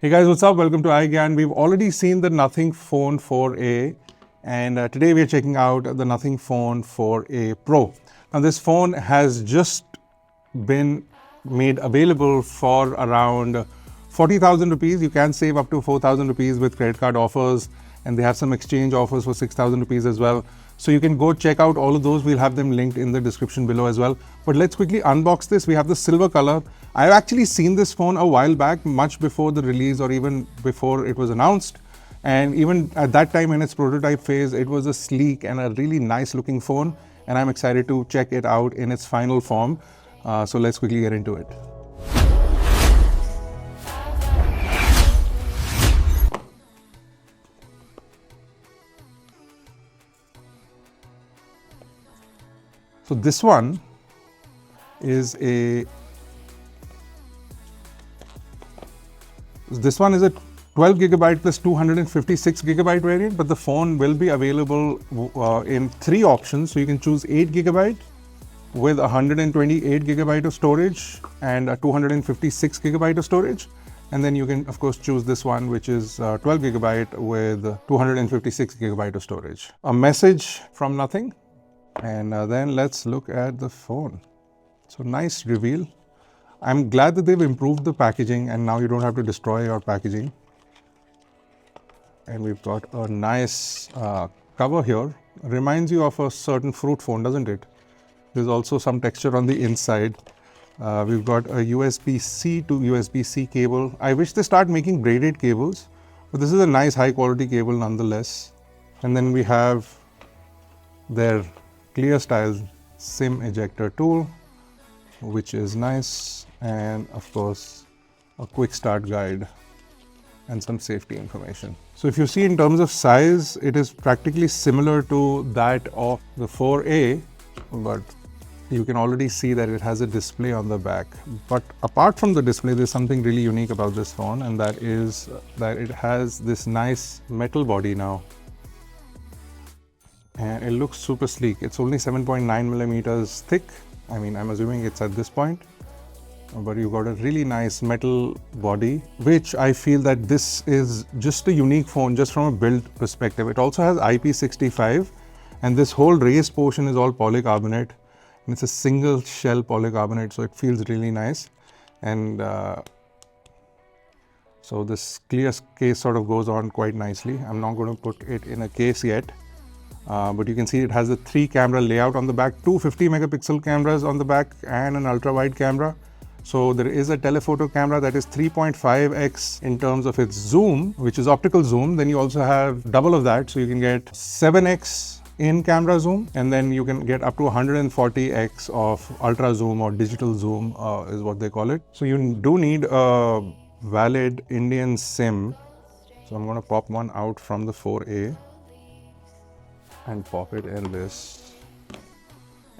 Hey guys, what's up? Welcome to iGyaan. We've already seen the Nothing Phone 4a, and today we're checking out the Nothing Phone 4a Pro. Now this phone has just been made available for around 40,000 rupees. You can save up to 4,000 rupees with credit card offers, and they have some exchange offers for 6,000 rupees as well. So you can go check out all of those. We'll have them linked in the description below as well. But let's quickly unbox this. We have the silver color. I've actually seen this phone a while back, much before the release or even before it was announced. And even at that time in its prototype phase, it was a sleek and a really nice looking phone. And I'm excited to check it out in its final form. So let's quickly get into it. So this one is a 12 gigabyte plus 256 gigabyte variant, but the phone will be available in three options. So you can choose 8 gigabyte with 128 gigabyte of storage and a 256 gigabyte of storage. And then you can of course choose this one, which is 12 gigabyte with 256 gigabyte of storage. A message from Nothing. And then let's look at the phone. So nice reveal. I'm glad that they've improved the packaging and now you don't have to destroy your packaging. And we've got a nice cover here. Reminds you of a certain fruit phone, doesn't it? There's also some texture on the inside. We've got a USB-C to USB-C cable. I wish they start making braided cables, but this is a nice high quality cable nonetheless. And then we have their clear style SIM ejector tool, which is nice, and of course a quick start guide and some safety information. So if you see in terms of size, it is practically similar to that of the 4a, but you can already see that it has a display on the back. But apart from the display, there's something really unique about this phone, and that is that it has this nice metal body now. And it looks super sleek. It's only 7.9 millimeters thick. I mean, I'm assuming it's at this point, but you've got a really nice metal body, which I feel that this is just a unique phone just from a build perspective. It also has IP65, and this whole raised portion is all polycarbonate, and it's a single shell polycarbonate, so it feels really nice. And so this clear case sort of goes on quite nicely. I'm not going to put it in a case yet. But you can see it has a 3-camera layout on the back, two 50 megapixel cameras on the back and an ultra wide camera. So there is a telephoto camera that is 3.5x in terms of its zoom, which is optical zoom. Then you also have double of that, so you can get 7x in camera zoom, and then you can get up to 140x of ultra zoom or digital zoom is what they call it. So you do need a valid Indian SIM. So I'm going to pop one out from the 4a and pop it in this,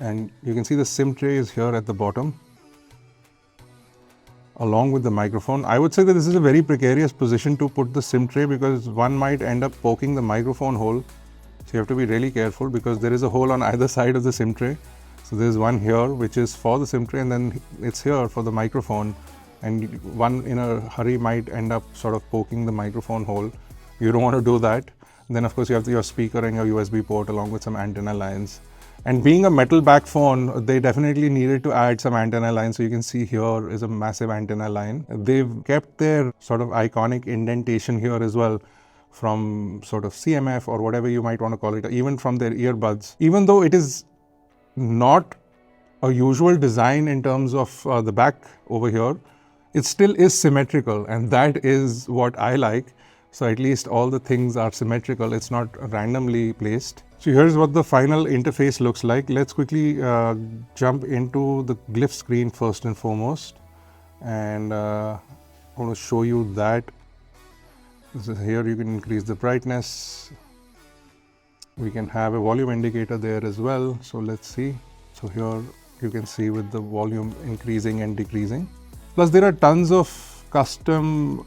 and you can see the SIM tray is here at the bottom along with the microphone. I would say that this is a very precarious position to put the SIM tray because one might end up poking the microphone hole, so you have to be really careful because there is a hole on either side of the SIM tray. So there's one here which is for the SIM tray, and then it's here for the microphone, and one in a hurry might end up sort of poking the microphone hole. You don't want to do that. Then of course you have your speaker and your USB port along with some antenna lines. And being a metal back phone, they definitely needed to add some antenna lines. So you can see here is a massive antenna line. They've kept their sort of iconic indentation here as well from sort of CMF or whatever you might want to call it, even from their earbuds. Even though it is not a usual design in terms of the back over here, it still is symmetrical, and that is what I like. So at least all the things are symmetrical, it's not randomly placed. So here's what the final interface looks like. Let's quickly jump into the Glyph screen first and foremost. And I want to show you that. So here you can increase the brightness. We can have a volume indicator there as well. So let's see. So here you can see with the volume increasing and decreasing. Plus there are tons of custom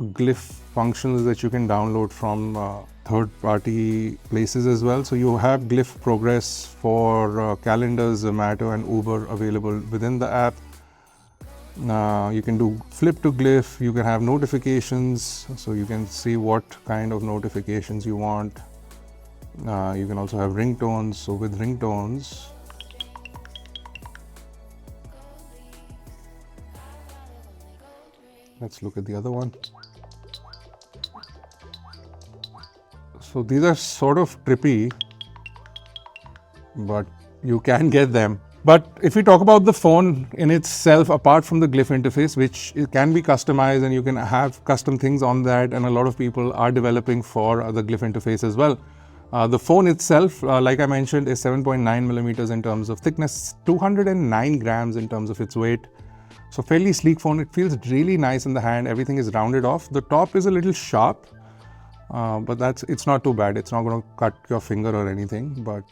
Glyph functions that you can download from third-party places as well. So you have Glyph Progress for calendars, Zomato and Uber available within the app. You can do flip to glyph, you can have notifications, so you can see what kind of notifications you want. You can also have ringtones, so with ringtones, let's look at the other one. So these are sort of trippy, but you can get them. But if we talk about the phone in itself, apart from the glyph interface, which it can be customized and you can have custom things on that, and a lot of people are developing for the glyph interface as well. The phone itself, like I mentioned, is 7.9 millimeters in terms of thickness, 209 grams in terms of its weight. So fairly sleek phone. It feels really nice in the hand. Everything is rounded off. The top is a little sharp, but it's not too bad. It's not going to cut your finger or anything, but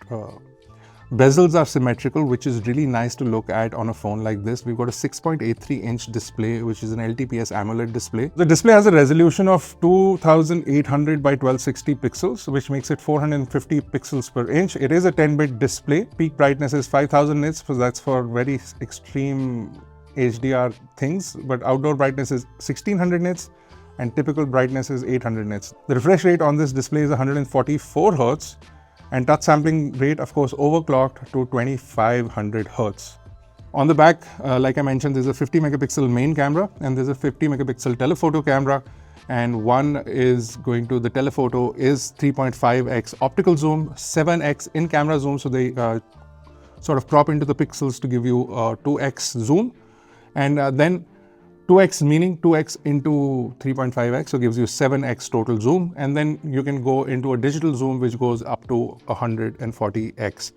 bezels are symmetrical, which is really nice to look at on a phone like this. We've got a 6.83 inch display, which is an LTPS AMOLED display. The display has a resolution of 2800 by 1260 pixels, which makes it 450 pixels per inch. It is a 10-bit display. Peak brightness is 5000 nits, so that's for very extreme HDR things, but outdoor brightness is 1600 nits and typical brightness is 800 nits. The refresh rate on this display is 144 Hz. And touch sampling rate, of course, overclocked to 2500 Hz. On the back, like I mentioned, there's a 50 megapixel main camera and there's a 50 megapixel telephoto camera. And one is going to, the telephoto is 3.5x optical zoom, 7x in camera zoom. So they sort of crop into the pixels to give you 2x zoom. And then 2x meaning 2x into 3.5x, so gives you 7x total zoom, and then you can go into a digital zoom which goes up to 140x,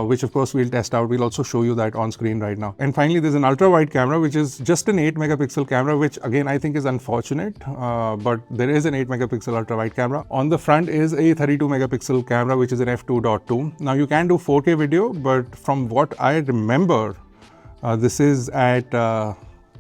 which of course we'll test out. We'll also show you that on screen right now. And finally, there's an ultra wide camera, which is just an 8 megapixel camera, which again I think is unfortunate, but there is an 8 megapixel ultra wide camera. On the front is a 32 megapixel camera, which is an f2.2. Now you can do 4K video, but from what I remember, this is at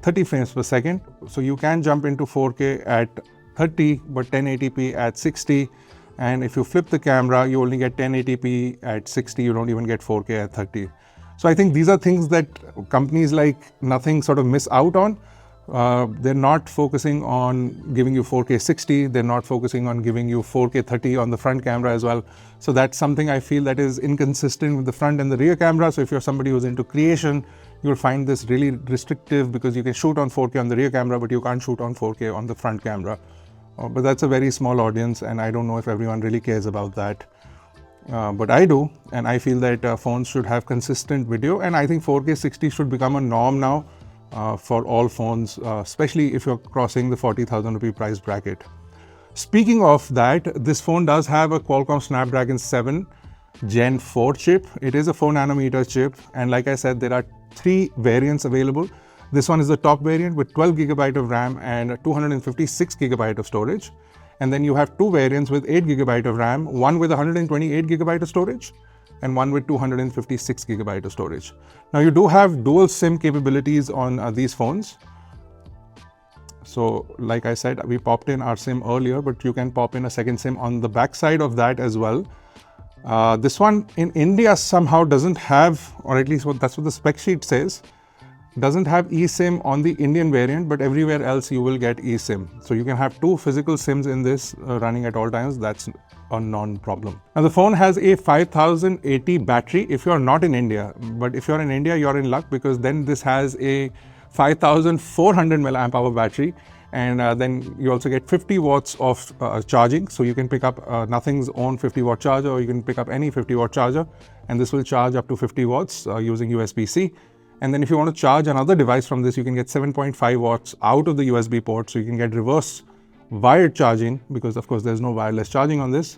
30 frames per second. So you can jump into 4K at 30, but 1080p at 60. And if you flip the camera, you only get 1080p at 60. You don't even get 4K at 30. So I think these are things that companies like Nothing sort of miss out on. They're not focusing on giving you 4K 60. They're not focusing on giving you 4K 30 on the front camera as well. So that's something I feel that is inconsistent with the front and the rear camera. So if you're somebody who's into creation, you'll find this really restrictive because you can shoot on 4K on the rear camera, but you can't shoot on 4K on the front camera. But that's a very small audience, and I don't know if everyone really cares about that. But I do, and I feel that phones should have consistent video, and I think 4K 60 should become a norm now for all phones, especially if you're crossing the 40,000 rupee price bracket. Speaking of that, this phone does have a Qualcomm Snapdragon 7 Gen 4 chip. It is a 4 nanometer chip, and like I said, there are 3 variants available. This one is the top variant with 12 GB of RAM and 256 GB of storage. And then you have 2 variants with 8 GB of RAM, one with 128 GB of storage and one with 256 GB of storage. Now you do have dual SIM capabilities on these phones. So like I said, we popped in our SIM earlier, but you can pop in a second SIM on the back side of that as well. This one in India somehow doesn't have, or at least that's what the spec sheet says, doesn't have eSIM on the Indian variant, but everywhere else you will get eSIM. So you can have 2 physical SIMs in this running at all times. That's a non-problem. Now the phone has a 5080 battery if you're not in India, but if you're in India, you're in luck because then this has a 5400 milliamp hour battery. And then you also get 50 watts of charging. So you can pick up Nothing's own 50 watt charger, or you can pick up any 50 watt charger, and this will charge up to 50 watts using USB-C. And then if you want to charge another device from this, you can get 7.5 watts out of the USB port. So you can get reverse wired charging, because of course there's no wireless charging on this,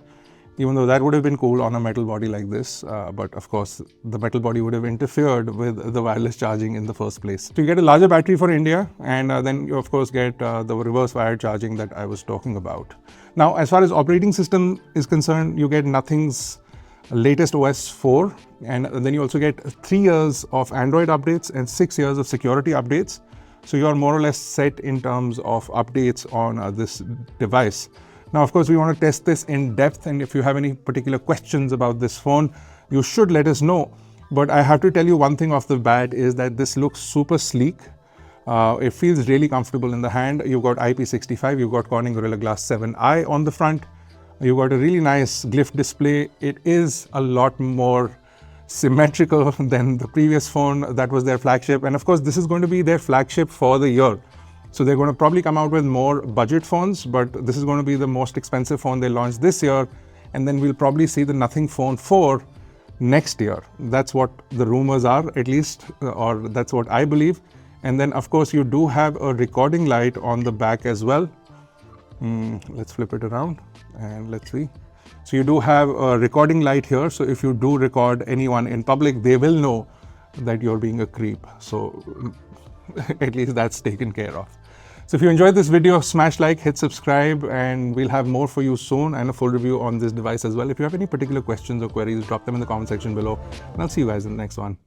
even though that would have been cool on a metal body like this. But of course the metal body would have interfered with the wireless charging in the first place. So you get a larger battery for India, and then you of course get the reverse wired charging that I was talking about. Now, as far as operating system is concerned, you get Nothing's latest OS 4, and then you also get 3 years of Android updates and 6 years of security updates. So you are more or less set in terms of updates on this device. Now, of course, we want to test this in depth, and if you have any particular questions about this phone, you should let us know. But I have to tell you one thing off the bat is that this looks super sleek. It feels really comfortable in the hand. You've got IP65, you've got Corning Gorilla Glass 7i on the front. You've got a really nice Glyph display. It is a lot more symmetrical than the previous phone that was their flagship. And of course, this is going to be their flagship for the year. So they're going to probably come out with more budget phones, but this is going to be the most expensive phone they launched this year. And then we'll probably see the Nothing Phone 4 next year. That's what the rumors are, at least, or that's what I believe. And then of course you do have a recording light on the back as well. Let's flip it around and let's see. So you do have a recording light here. So if you do record anyone in public, they will know that you're being a creep. So at least that's taken care of. So if you enjoyed this video, smash like, hit subscribe, and we'll have more for you soon and a full review on this device as well. If you have any particular questions or queries, drop them in the comment section below, and I'll see you guys in the next one.